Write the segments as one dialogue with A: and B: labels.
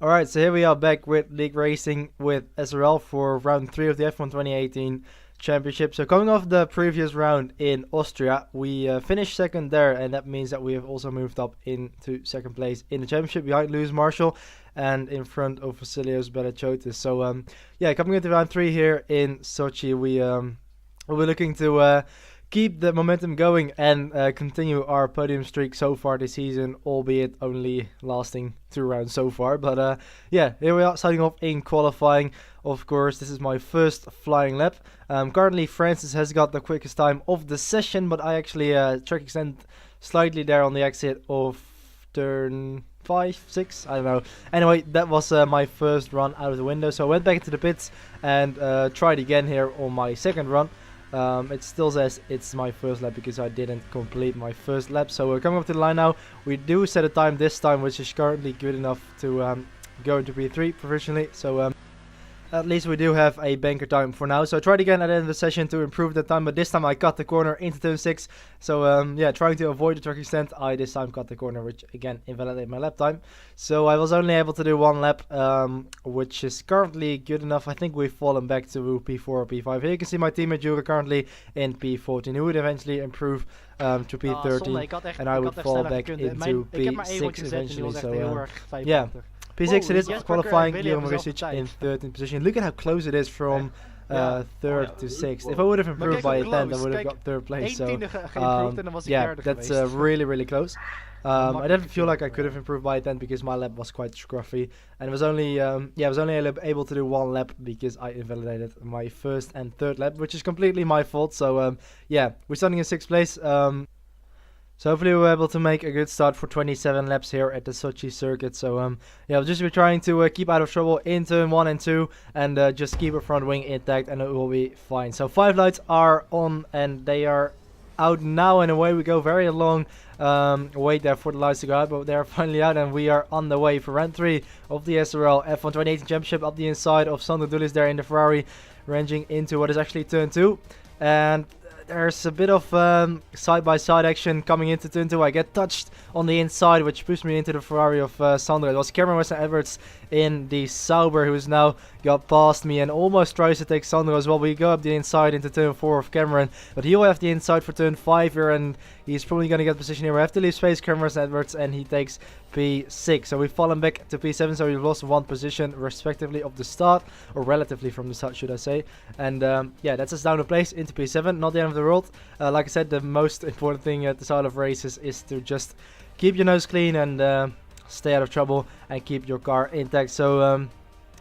A: Alright, so here we are back with League Racing with SRL for round 3 of the F1 2018 Championship. So coming off the previous round in Austria, we finished second there, and that means that we have also moved up into second place in the championship behind Lewis Marshall and in front of Vasilios Belachotis. So yeah, coming into round 3 here in Sochi, we'll be looking to keep the momentum going and continue our podium streak so far this season, albeit only lasting 2 rounds so far. But yeah, here we are starting off in qualifying. Of course, this is my first flying lap. Currently, Francis has got the quickest time of the session, but I actually track extend slightly there on the exit of turn 5, 6, I don't know. Anyway, that was my first run out of the window, so I went back into the pits and tried again here on my second run. It still says it's my first lap because I didn't complete my first lap. So we're coming up to the line now. We do set a time this time, which is currently good enough to go into P3 provisionally. So at least we do have a banker time for now. So I tried again at the end of the session to improve the time, but this time I cut the corner into turn 6. So yeah, trying to avoid the track extent, I this time cut the corner, which again invalidated my lap time. So I was only able to do 1 lap, which is currently good enough. I think we've fallen back to P4 or P5. Here you can see my teammate Jura currently in P14. He would eventually improve to P13, and I would fall back into P6 eventually. So yeah. P6 it is qualifying, Guillaume Marisic in 13th position. Look at how close it is from 3rd to 6th. If I would have improved by a 10, I would have got 3rd place. So yeah, that's really close. I didn't feel like I could have improved by a 10 because my lap was quite scruffy, and it was only I was only able to do 1 lap because I invalidated my 1st and 3rd lap, which is completely my fault. So yeah, we're starting in 6th place. So hopefully we're able to make a good start for 27 laps here at the Sochi circuit. So yeah, we'll just be trying to keep out of trouble in turn 1 and 2 and just keep our front wing intact, and it will be fine. So 5 lights are on and they are out now, and away we go. Very long wait there for the lights to go out, but they're finally out and we are on the way for round 3 of the SRL F1 2018 Championship. Up the inside of Sandro Dulis there in the Ferrari, ranging into what is actually turn 2. And there's a bit of side-by-side action coming into turn 2. I get touched on the inside, which pushed me into the Ferrari of Sandro. It was Cameron Weston-Edwards in the Sauber who's now got past me and almost tries to take Sandro as well. We go up the inside into turn 4 of Cameron, but he'll have the inside for turn 5 here, and he's probably going to get position here. We have to leave space Cameron Weston-Edwards, and he takes P6. So we've fallen back to P7, so we've lost 1 position respectively of the start, or relatively from the start, should I say. And yeah, that's us down a place into P7. Not the end of the world. Like I said, the most important thing at the start of races is to just keep your nose clean and stay out of trouble and keep your car intact. So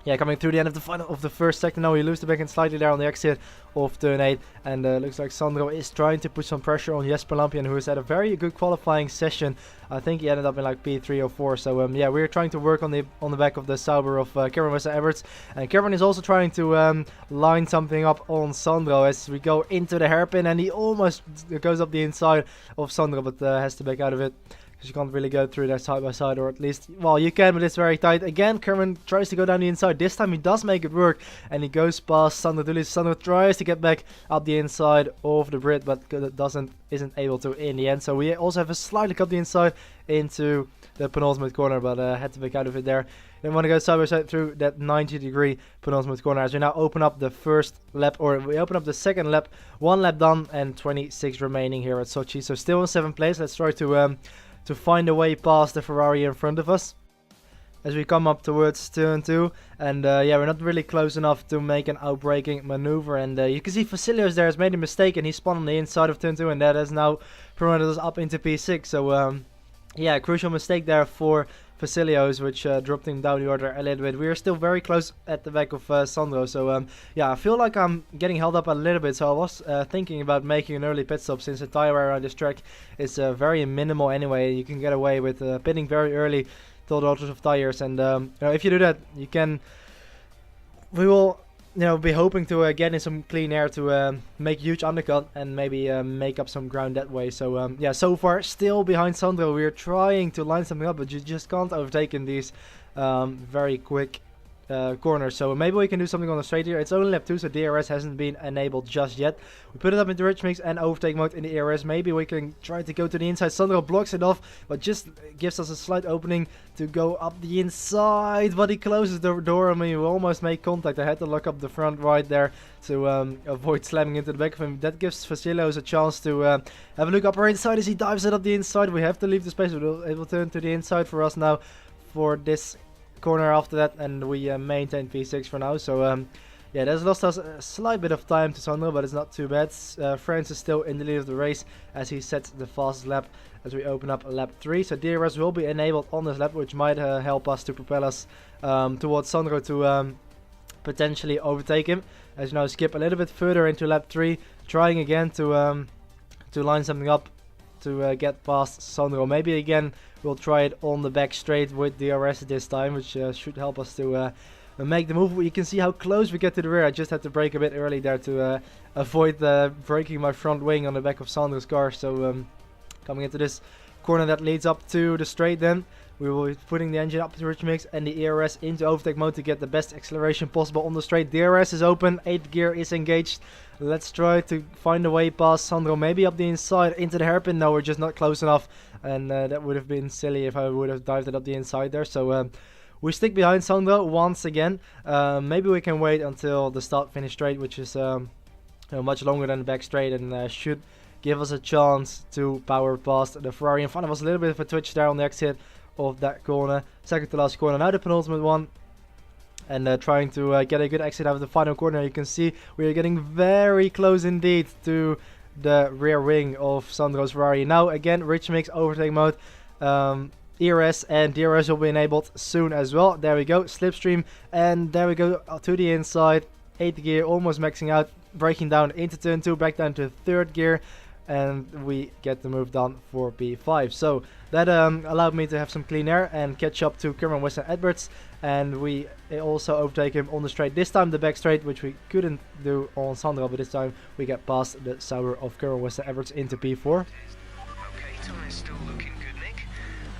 A: yeah, coming through the end of the final of the first sector now, we lose the backhand slightly there on the exit of turn 8, and looks like Sandro is trying to put some pressure on Jesper Lampion, who has had a very good qualifying session. I think he ended up in like P3 or 4. So yeah, we're trying to work on the back of the Sauber of Cameron Weston-Edwards, and Cameron is also trying to line something up on Sandro as we go into the hairpin, and he almost goes up the inside of Sandro, but has to back out of it. You can't really go through there side by side, or at least, well, you can, but it's very tight. Again, Cameron tries to go down the inside. This time he does make it work, and he goes past Sandro Dulis. Sandro tries to get back up the inside of the Brit, but isn't able to in the end. So we also have a slightly cut the inside into the penultimate corner, but had to back out of it there. Then want to go side by side through that 90-degree penultimate corner as we now open up the first lap, or we open up the second lap. 1 lap done and 26 remaining here at Sochi. So still in 7th place. Let's try to find a way past the Ferrari in front of us as we come up towards turn 2, and yeah, we're not really close enough to make an outbraking maneuver, and you can see Vasilios there has made a mistake and he spun on the inside of turn 2, and that has now promoted us up into P6. So yeah, crucial mistake there for Vasilios, which dropped him down the order a little bit. We are still very close at the back of Sandro, so yeah, I feel like I'm getting held up a little bit, so I was thinking about making an early pit stop, since the tire wear around this track is very minimal anyway. You can get away with pitting very early till the alters of tires, and you know, if you do that, you can, we will, you know, be hoping to get in some clean air to make huge undercut and maybe make up some ground that way. So yeah, so far still behind Sandro. We're trying to line something up, but you just can't overtake in these very quick corner. So maybe we can do something on the straight here. It's only lap 2, so DRS hasn't been enabled just yet. We put it up into rich mix and overtake mode in the ERS. Maybe we can try to go to the inside. Sandro blocks it off, but just gives us a slight opening to go up the inside. But he closes the door on me. We almost make contact. I had to lock up the front right there to avoid slamming into the back of him. That gives Vasilos a chance to have a look up our inside as he dives it up the inside. We have to leave the space. It will turn to the inside for us now for this corner after that, and we maintain P6 for now. So yeah, that's lost us a slight bit of time to Sandro, but it's not too bad. France is still in the lead of the race as he sets the fastest lap as we open up lap 3. So DRS will be enabled on this lap, which might help us to propel us towards Sandro to potentially overtake him. As you know, skip a little bit further into lap 3, trying again to line something up to get past Sandro. Maybe again we'll try it on the back straight with DRS this time, which should help us to make the move. You can see how close we get to the rear. I just had to brake a bit early there to avoid breaking my front wing on the back of Sandro's car. So coming into this corner that leads up to the straight, then we will be putting the engine up to rich mix and the ERS into overtake mode to get the best acceleration possible on the straight. DRS is open, 8th gear is engaged. Let's try to find a way past Sandro, maybe up the inside into the hairpin. No, we're just not close enough, and that would have been silly if I would have dived it up the inside there. So we stick behind Sandro once again. Maybe we can wait until the start-finish straight, which is much longer than the back straight, and should give us a chance to power past the Ferrari in front of us. A little bit of a twitch there on the exit of that corner, second to last corner, now the penultimate one, and trying to get a good exit out of the final corner. You can see we are getting very close indeed to the rear wing of Sandro's Ferrari. Now again, rich mix overtake mode, ERS and DRS will be enabled soon as well. There we go, slipstream, and there we go to the inside, 8th gear, almost maxing out, braking down into turn 2, back down to 3rd gear, and we get the move done for P5. So that allowed me to have some clean air and catch up to Cameron Weston Edwards, and we also overtake him on the straight, this time the back straight, which we couldn't do on Sandro, but this time we get past the Sauber of Cameron Weston Edwards into P4.
B: Okay, time is still looking good, Nick.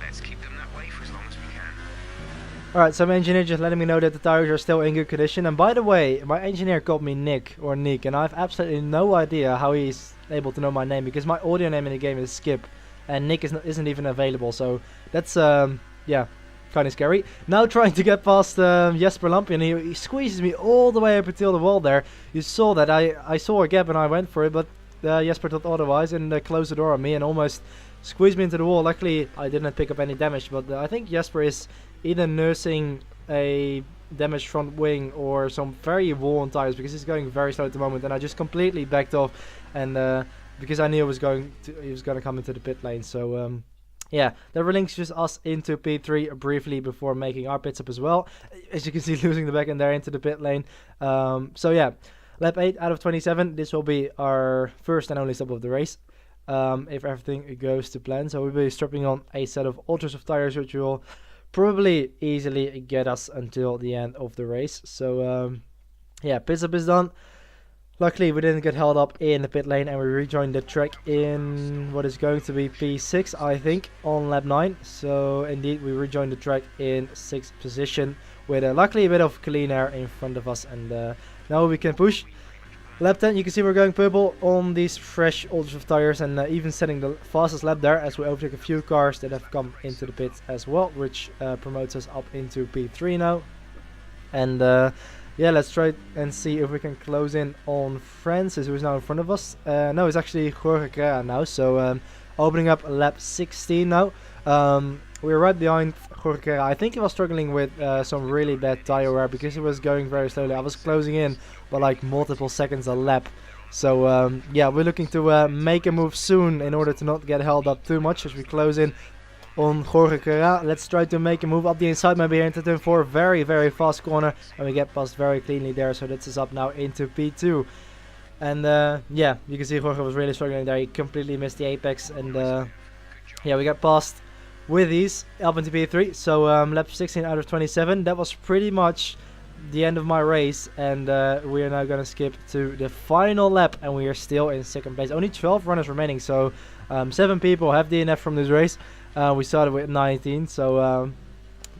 B: Let's keep them that way for as long as we can.
A: Alright, so my engineer just letting me know that the tires are still in good condition. And by the way, my engineer called me Nick or Nick, and I have absolutely no idea how he's able to know my name, because my audio name in the game is Skip and Nick isn't even available. So that's yeah, kind of scary. Now trying to get past Jesper Lampion, he squeezes me all the way up until the wall there. You saw that. I saw a gap and I went for it, but Jesper thought otherwise and closed the door on me and almost squeezed me into the wall. Luckily I didn't pick up any damage, but I think Jesper is either nursing a damaged front wing or some very worn tires, because he's going very slow at the moment, and I just completely backed off, and because I knew he was going to come into the pit lane. So yeah, that relinquishes us into P3 briefly before making our pit stop as well. As you can see, losing the back end there into the pit lane. So yeah, lap 8 out of 27. This will be our first and only stop of the race, if everything goes to plan. So we'll be strapping on a set of ultra soft tires, which will probably easily get us until the end of the race. So yeah, pit stop is done. Luckily we didn't get held up in the pit lane, and we rejoined the track in what is going to be P6, I think, on lap 9. So indeed we rejoined the track in 6th position with luckily a bit of clean air in front of us, and now we can push. Lap 10, you can see we're going purple on these fresh ultra soft tires, and even setting the fastest lap there as we overtake a few cars that have come into the pits as well, which promotes us up into P3 now. And yeah, let's try and see if we can close in on Francis, who is now in front of us. No, it's actually Jorge Correa now, so opening up lap 16 now. We're right behind Jorge Correa. I think he was struggling with some really bad tire wear because he was going very slowly. I was closing in by like multiple seconds a lap. So yeah, we're looking to make a move soon in order to not get held up too much as we close in on Jorge Correa. Let's try to make a move up the inside, maybe here into turn 4. Very, very fast corner, and we get past very cleanly there. So that's us up now into P2. And yeah, you can see Jorge was really struggling there. He completely missed the apex, and yeah, we got past with these up into P3. So lap 16 out of 27. That was pretty much the end of my race, and we are now going to skip to the final lap, and we are still in 2nd place. Only 12 runners remaining, so 7 people have DNF from this race. We started with 19, so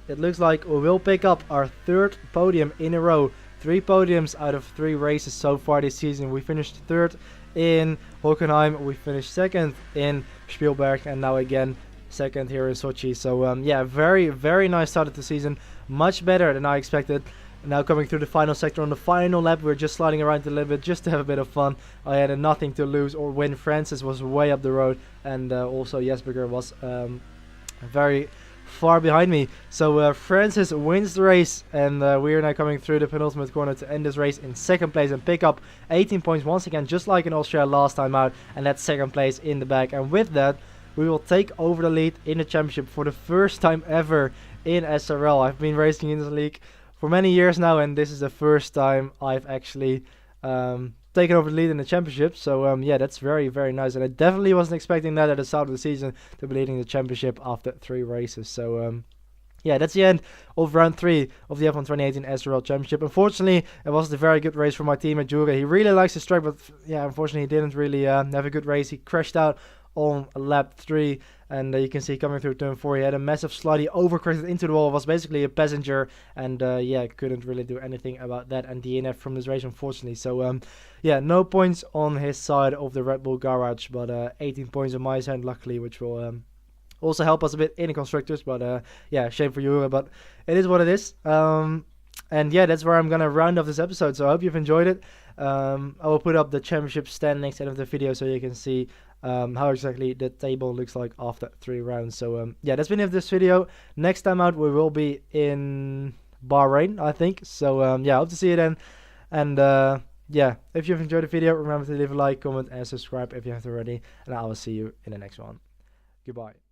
A: it looks like we will pick up our 3rd podium in a row. 3 podiums out of 3 races so far this season. We finished 3rd in Hockenheim, we finished 2nd in Spielberg, and now again 2nd here in Sochi. So yeah, very, very nice start of the season. Much better than I expected. Now coming through the final sector on the final lap, we're just sliding around a little bit just to have a bit of fun. I had nothing to lose or win. Francis was way up the road, and also Jesperger was very far behind me. So Francis wins the race, and we are now coming through the penultimate corner to end this race in 2nd place and pick up 18 points once again, just like in Austria last time out, and that's 2nd place in the bag. And with that, we will take over the lead in the championship for the first time ever in SRL. I've been racing in this league for many years now, and this is the first time I've actually taken over the lead in the championship. So yeah, that's very, very nice, and I definitely wasn't expecting that at the start of the season, to be leading the championship after 3 races. So yeah, that's the end of round 3 of the F1 2018 SRL Championship. Unfortunately, it wasn't a very good race for my teammate Jure. He really likes his track, but yeah, unfortunately he didn't really have a good race. He crashed out on lap 3, and you can see coming through turn 4 he had a massive slide. He overcorrected into the wall, was basically a passenger, and yeah, couldn't really do anything about that and DNF from this race, unfortunately. So yeah, no points on his side of the Red Bull garage, but 18 points on my side, luckily, which will also help us a bit in the constructors. But yeah, shame for you, but it is what it is. And yeah, that's where I'm gonna round off this episode. So I hope you've enjoyed it. I will put up the championship standings at the end of the video so you can see how exactly the table looks like after 3 rounds. So yeah, that's been it for this video. Next time out we will be in Bahrain, I think. So yeah, hope to see you then. And yeah, if you've enjoyed the video, remember to leave a like, comment, and subscribe if you haven't already. And I will see you in the next one. Goodbye.